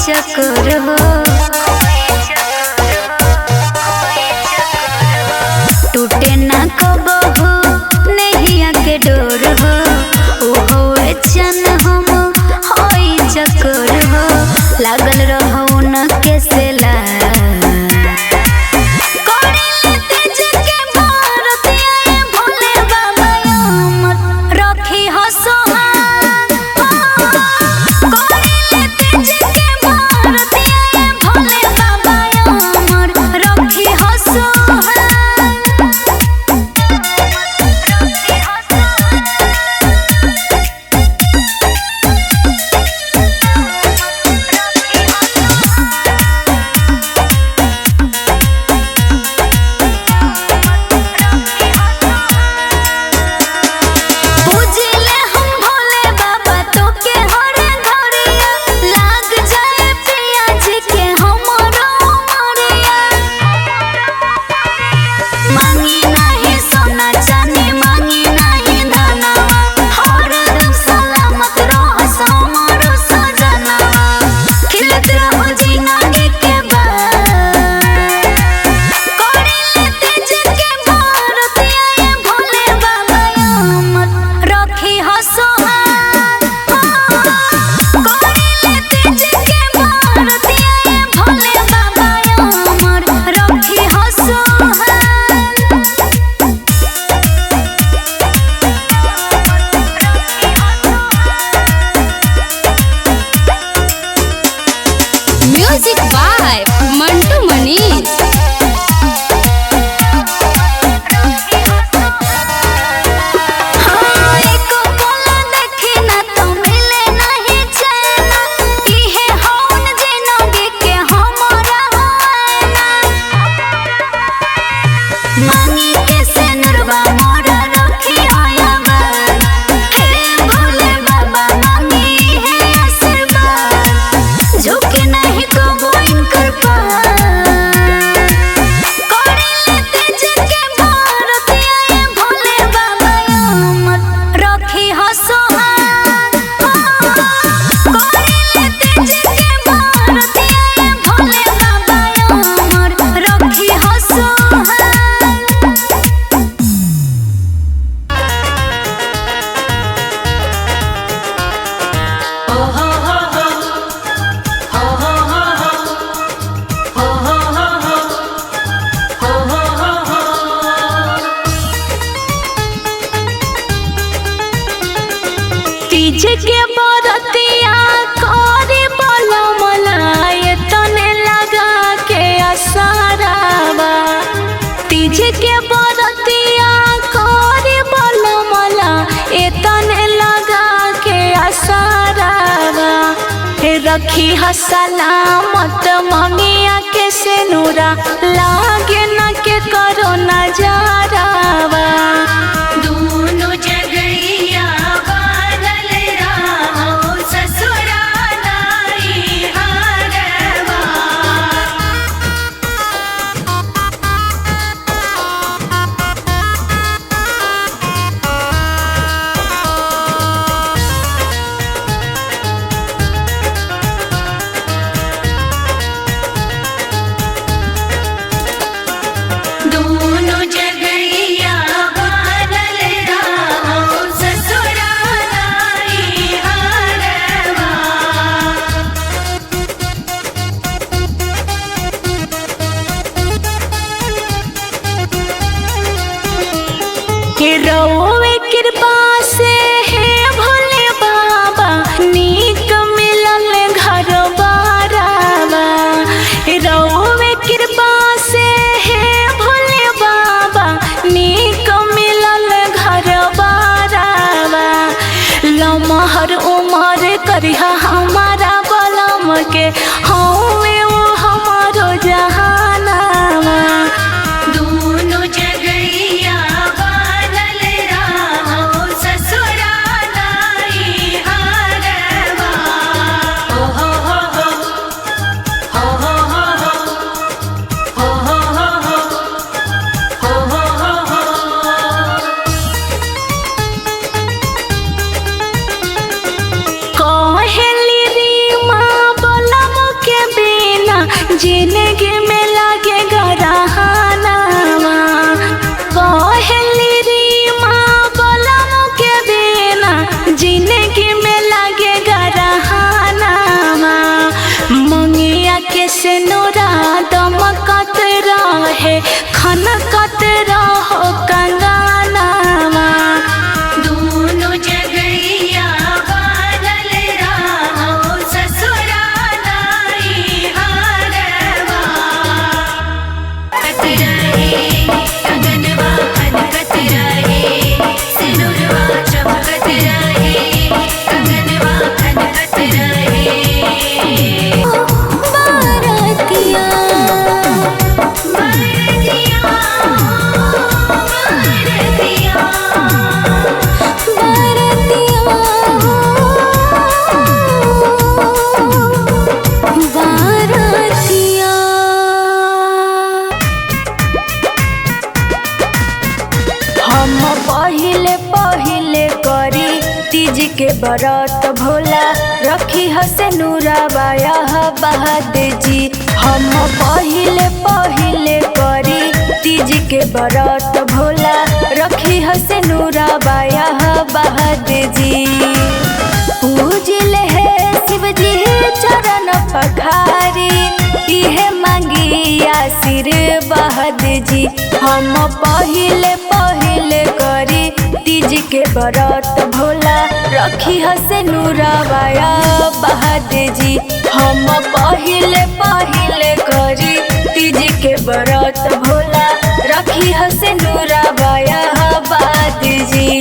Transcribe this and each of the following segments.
चकोर हो टूटे ना कबहू नैया के डोर हो ओहो चन हम होई चकोर हो लागल रहो न केसेला मांगी के से नरवा मोरा रखी आयाबा हे भोले बाबा मांगी है आशीर्वाद झुके नहीं कबो इनकर पार कोड़ी तेज के भारतिया ये भोले बाबा अमर रखी हसो तीज के बरतिया करे बोला मलाए तने लगा के असरावा तीज के बरतिया करे बोला मला ए तने लगा के असरावा रखी सलामत ममिया के से नूरा लागे न के करो नजारावा दोनों जगैया रउवे कृपा से है भोले बाबा नीक मिलल घर बारावा रउवे कृपा से है भोले बाबा नीक मिलल घर बारावा लमहर उमर करिहा हमारा बलम के हवे वो हमारो जहानावा दोनों जगैया जिंदगी में लगे गरहानावा कहली री माँ बलम के बिना जिंदगी में लगे गरहानावा मंगिया के से नूरा दमकत रहे खनकत रहो कंगनावा दोनों जगैया तीज के बरत भोला रखी हसे नूरा बाया बहाद जी हम पहिले करी तीज के बरत भोला रखी हसे नूरा बाया बहाद जी पूजिले है शिव जी चरण पखारी इहे मांगी आशीर्वाद जी हम पहिले करी तीज के बरत भोला रखी हसे नूरा बाया बहाद जी हम पहिले करी तीज के बरत भोला रखी हसे नूरा बाया बहाद जी।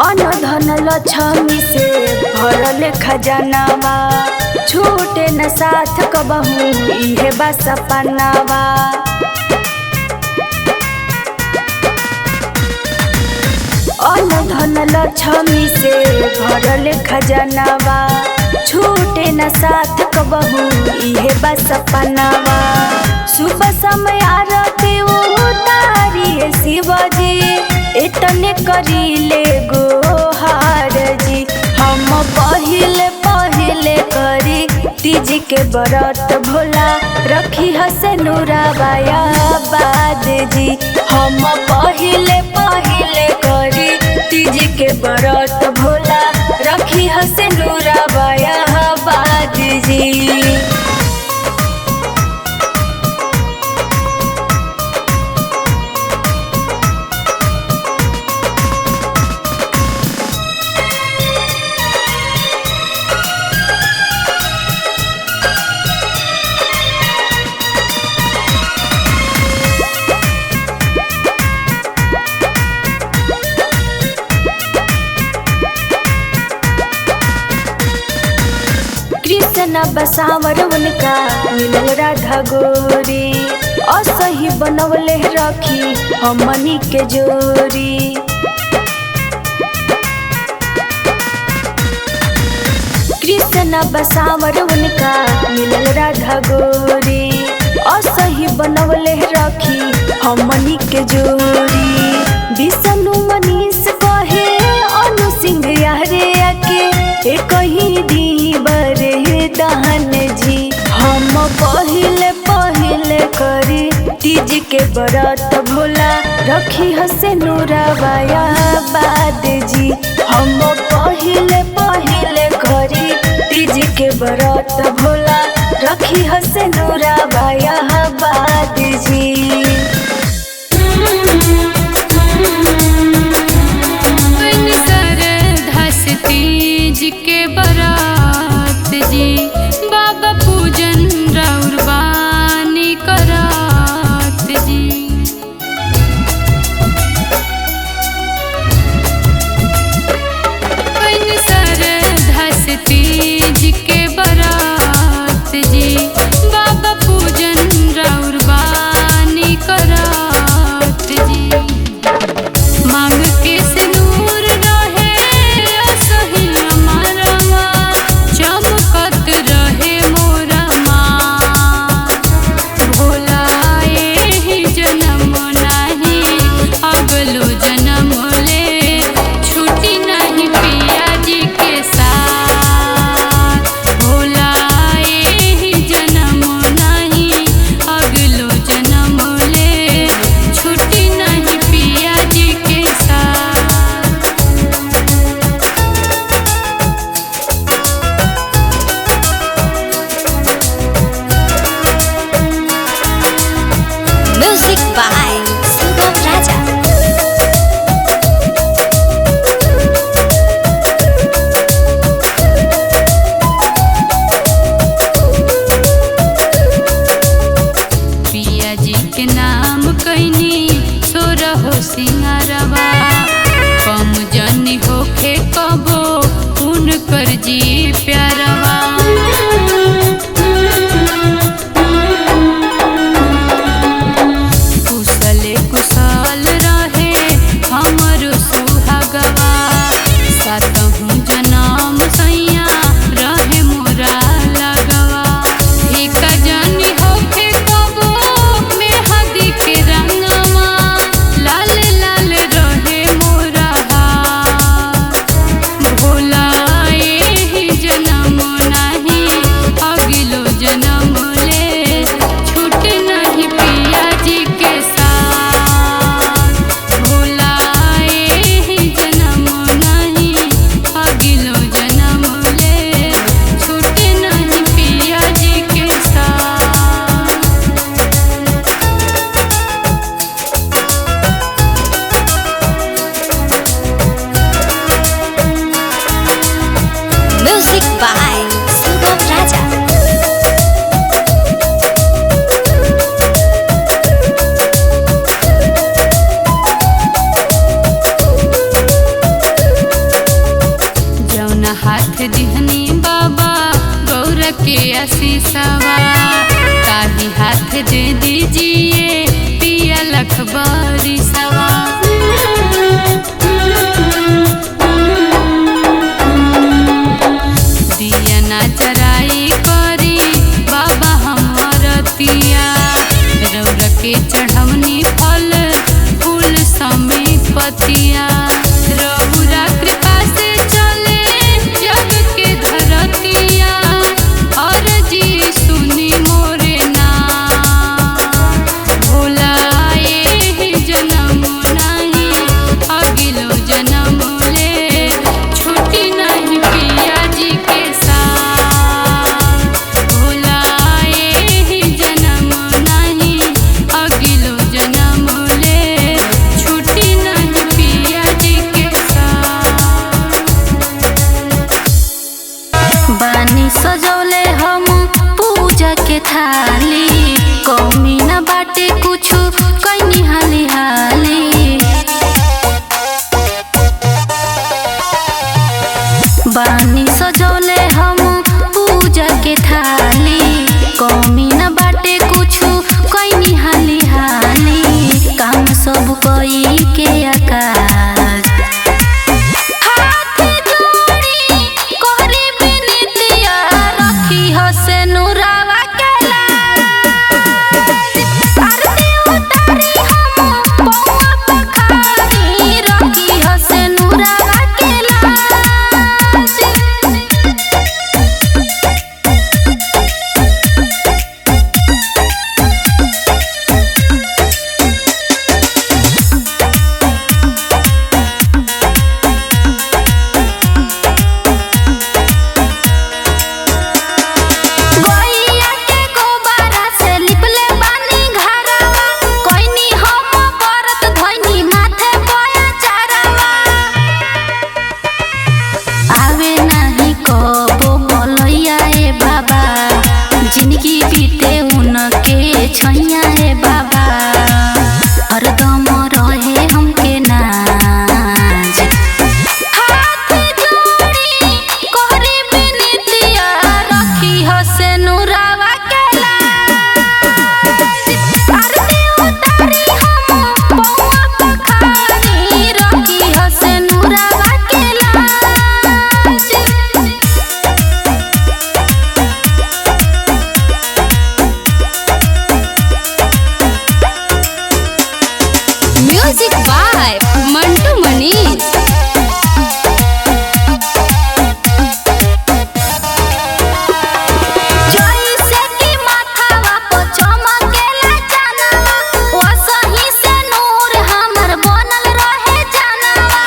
अन्न धन लक्ष्मी से भरल खजानावा, छूटे न साथ कबहू इहे बा सपनावा। अन्न धन लक्ष्मी से भरल खजानावा, छूटे न साथ कबहू इहे बा सपनावा। सुबह समय आरती उतारिए शिवजी, इतने करीले गोहार जी। हम पहिले पहिले करी तीज के व्रत भोला, रखी हसे नूराबाया बाद जी। हम पहिले पहिले करी तीज के व्रत भोला, रखी हसे नूराबाया बाद जी। कृष्ण बसावर उनका मिलल राधा गोरी, असही बनवले रखी हमनी के जोरी। कृष्ण बसावर उनका मिलल राधा गोरी, असही बनवले रखी हमनी के जोरी। विष्णु मनीष कहे अनु सिंह यारे आके कहीं दी बरे दहन जी। हम पहिले पहिले करी तीज के व्रत भोला, रखी हसे नूराबाया बाद जी। हम पहिले पहिले करी तीज के व्रत भोला, रखी हसे नूराबाया बाद जी। तीज के बरात जी, बाबा पूजन राउर बानी करात जी। सरधा से तीज के बरात जी, बाबा पूजन आशीषवा ताही हाथ दे दीजिए पिया लखबरी सवा। दिया ना जराई करी बाबा हमर तिया रौरा के चढ़वनी फल फूल समी पतिया। रौरा कृपा से चले जग के धरतिया और जी सुनी मोरे ना भोला ये जन्म नहीं अगिलो जन्म ले छुट्टी नहीं पिया जी के साथ। भोला ये जन्म नहीं अगिलो जन्म ले छुट्टी नहीं पिया जी के साथ। बानी सजौले हम पूजा के थाली कौमी न बाटे कुछु कैनी हाली हाली। बानी सजौले हम पूजा के थाली कौमी न बाटे कुछु कैनी हाली हाली। काम सब कोई के आकाश हाथ जोड़ी कोहरी बिनतिया रखी हसे नुरावा के लाज। आरती उतारी हम पौआ पखारी रखी हसे नुरावा के लाज। गइया के गोबरा से लिपले बानी घरवा कोइनी हम व्रत धइनी माथे पया चारवा। आवे नाही कबो बोलैया ए बाबा जिंदगी बीते उनके छैया ए बाबा। हरदम रहे हमके नाज हाथ जोड़ी कोहरी बिनतिया रखी हसे नुरावा के लाज। आरती उतारी हम पौआ पखारी रखी हसे नुरावा के लाज। Music by Mantu Manish. जइसे कि माथावा पर चमकेला चानवा ओसही से नूर हमर बनल रहे जानवा।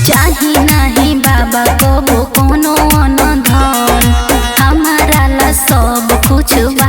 चाही नाही बाबा कबो कोनो अनधन हमारा ला सब कुछ बा।